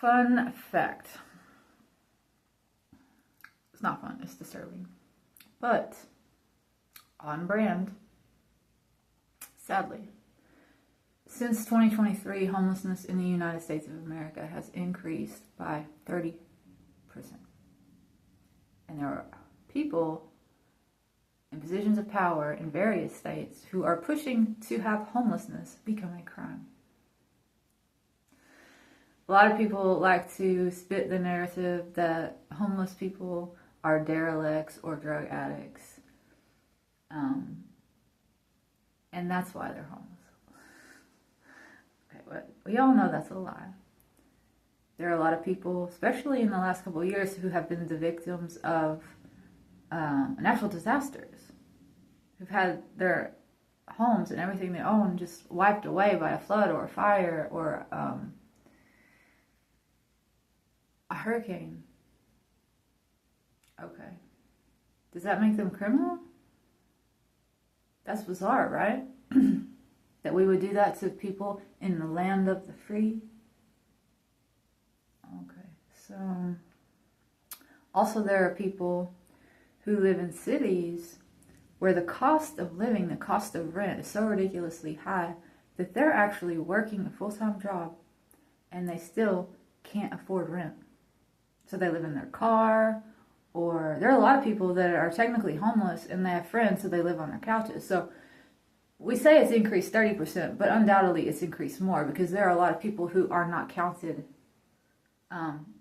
Fun fact. It's not fun, it's disturbing. But on brand, sadly, since 2023, homelessness in the United States of America has increased by 30%. And there are people in positions of power in various states who are pushing to have homelessness become a crime. A lot of people like to spit the narrative that homeless people are derelicts or drug addicts. And that's why they're homeless. Okay, but we all know that's a lie. There are a lot of people, especially in the last couple of years, who have been the victims of natural disasters, who've had their homes and everything they own just wiped away by a flood or a fire or a hurricane. Okay. Does that make them criminal? That's bizarre, right? That we would do that to people in the land of the free. Okay, so also there are people who live in cities where the cost of living, the cost of rent is so ridiculously high that they're actually working a full-time job and they still can't afford rent. So they live in their car, or there are a lot of people that are technically homeless and they have friends, so they live on their couches. So we say it's increased 30%, but undoubtedly it's increased more because there are a lot of people who are not counted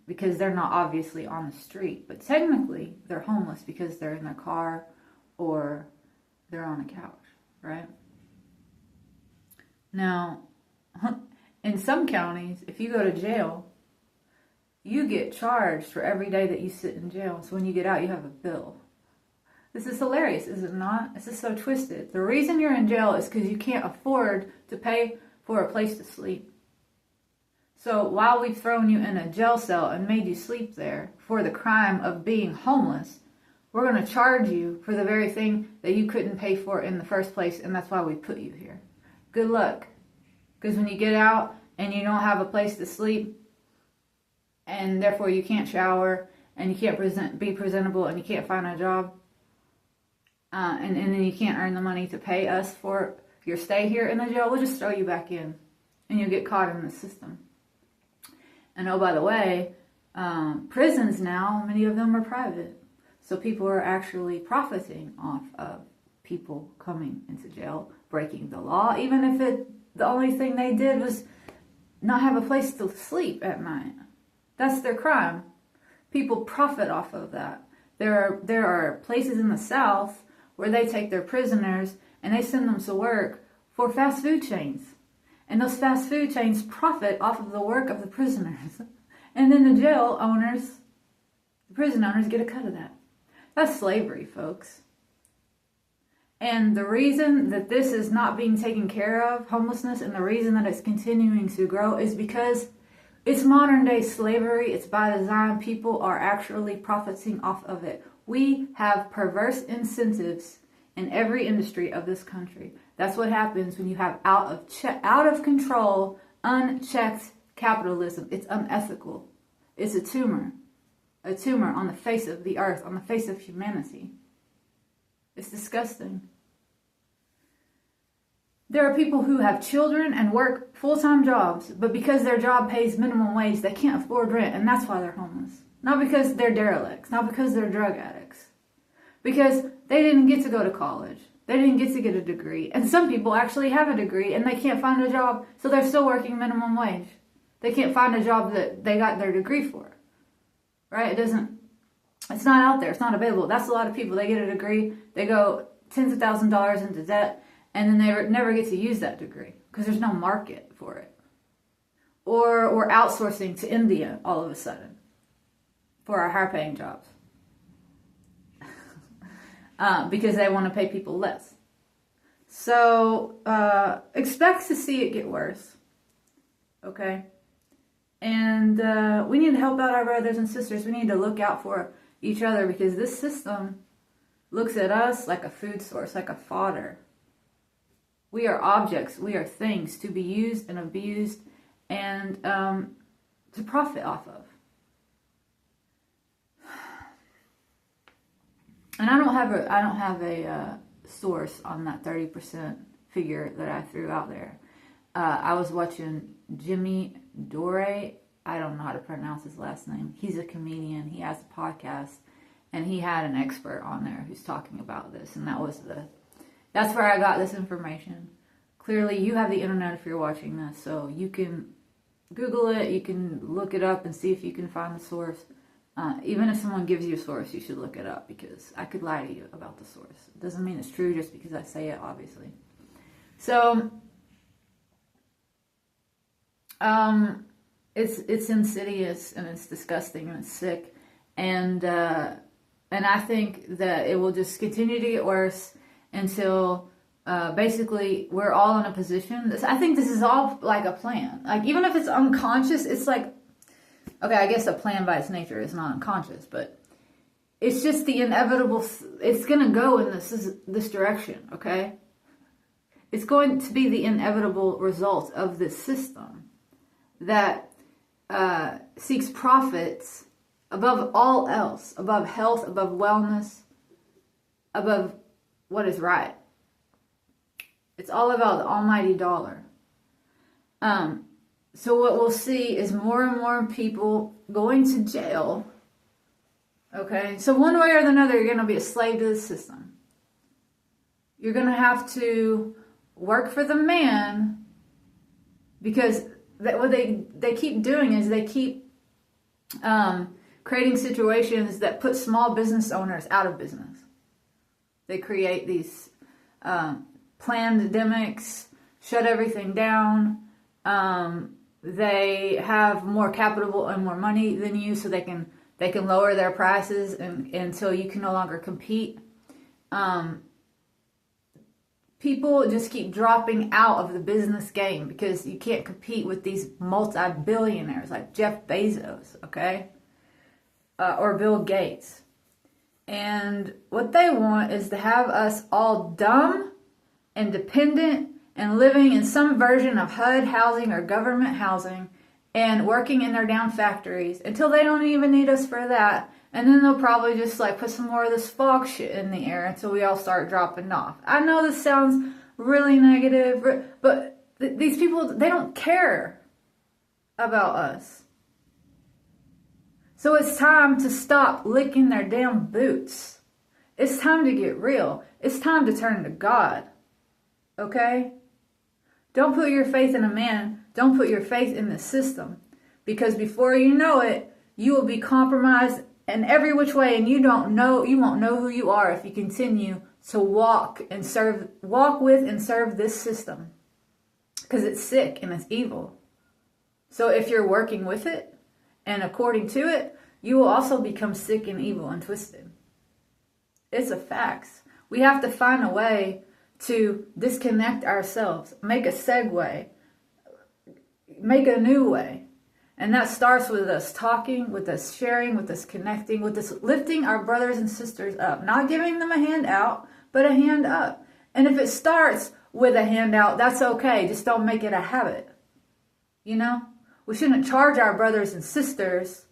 because they're not obviously on the street. But technically they're homeless because they're in their car or they're on a couch, right? Now, in some counties, if you go to jail, you get charged for every day that you sit in jail. So when you get out, you have a bill. This is hilarious, is it not? This is so twisted. The reason you're in jail is because you can't afford to pay for a place to sleep. So while we've thrown you in a jail cell and made you sleep there for the crime of being homeless, we're going to charge you for the very thing that you couldn't pay for in the first place, and that's why we put you here. Good luck. Because when you get out and you don't have a place to sleep, and therefore you can't shower, and you can't be presentable, and you can't find a job, and then you can't earn the money to pay us for your stay here in the jail, we'll just throw you back in, and you'll get caught in the system. And oh, by the way, prisons now, many of them are private. So people are actually profiting off of people coming into jail, breaking the law, even if the only thing they did was not have a place to sleep at night. That's their crime. People profit off of that. There are places in the South where they take their prisoners and they send them to work for fast food chains. And those fast food chains profit off of the work of the prisoners. And then the jail owners, the prison owners, get a cut of that. That's slavery, folks. And the reason that this is not being taken care of, homelessness, and the reason that it's continuing to grow is because it's modern day slavery. It's by design. People are actually profiting off of it. We have perverse incentives in every industry of this country. That's what happens when you have out of control, unchecked capitalism. It's unethical. It's a tumor on the face of the earth, on the face of humanity. It's disgusting. There are people who have children and work full-time jobs, but because their job pays minimum wage, they can't afford rent, and that's why they're homeless. Not because they're derelicts, not because they're drug addicts. Because they didn't get to go to college. They didn't get to get a degree. And some people actually have a degree, and they can't find a job, so they're still working minimum wage. They can't find a job that they got their degree for. Right? It's not out there. It's not available. That's a lot of people. They get a degree, they go tens of thousands of dollars into debt, and then they never get to use that degree because there's no market for it. Or we're outsourcing to India all of a sudden for our higher paying jobs because they want to pay people less. So expect to see it get worse. Okay? And we need to help out our brothers and sisters. We need to look out for each other because this system looks at us like a food source, like a fodder. We are objects. We are things to be used and abused. And to profit off of. And I don't have a source on that 30% figure that I threw out there. I was watching Jimmy Dore. I don't know how to pronounce his last name. He's a comedian. He has a podcast, and he had an expert on there who's talking about this, and that's where I got this information. Clearly, you have the internet if you're watching this, so you can Google it, you can look it up and see if you can find the source. Even if someone gives you a source, you should look it up, because I could lie to you about the source. It doesn't mean it's true just because I say it, obviously. So, it's insidious, and it's disgusting, and it's sick, and I think that it will just continue to get worse until basically we're all in a position. I think this is all like a plan. Like, even if it's unconscious, it's like, okay, I guess a plan by its nature is not unconscious, but it's just the inevitable. It's going to go in this direction, okay? It's going to be the inevitable result of this system that seeks profits above all else, above health, above wellness, above what is right. It's all about the almighty dollar. So what we'll see is more and more people going to jail. Okay? So one way or another, you're going to be a slave to the system. You're going to have to work for the man, because what they keep doing is they keep creating situations that put small business owners out of business. They create these pandemics, shut everything down. They have more capital and more money than you, so they can lower their prices until you can no longer compete. People just keep dropping out of the business game because you can't compete with these multi-billionaires like Jeff Bezos, okay? Or Bill Gates. And what they want is to have us all dumb and dependent and living in some version of HUD housing or government housing and working in their down factories until they don't even need us for that. And then they'll probably just like put some more of this fog shit in the air until we all start dropping off. I know this sounds really negative, but these people, they don't care about us. So it's time to stop licking their damn boots. It's time to get real. It's time to turn to God. Okay? Don't put your faith in a man. Don't put your faith in the system. Because before you know it, you will be compromised in every which way, and you won't know who you are if you continue to walk with and serve this system. Because it's sick and it's evil. So if you're working with it and according to it, you will also become sick and evil and twisted. It's a fact. We have to find a way to disconnect ourselves, make a segue, make a new way. And that starts with us talking, with us sharing, with us connecting, with us lifting our brothers and sisters up. Not giving them a hand out, but a hand up. And if it starts with a handout, that's okay. Just don't make it a habit. You know? We shouldn't charge our brothers and sisters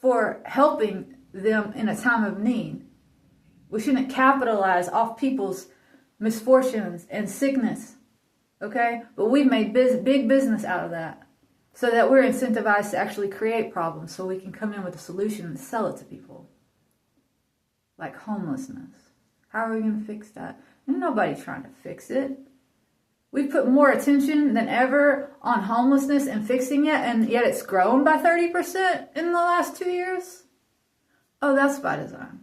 for helping them in a time of need. We shouldn't capitalize off people's misfortunes and sickness. Okay? But we've made big business out of that. So that we're incentivized to actually create problems so we can come in with a solution and sell it to people. Like homelessness. How are we going to fix that? Ain't nobody trying to fix it. We've put more attention than ever on homelessness and fixing it, and yet it's grown by 30% in the last 2 years. Oh, that's by design.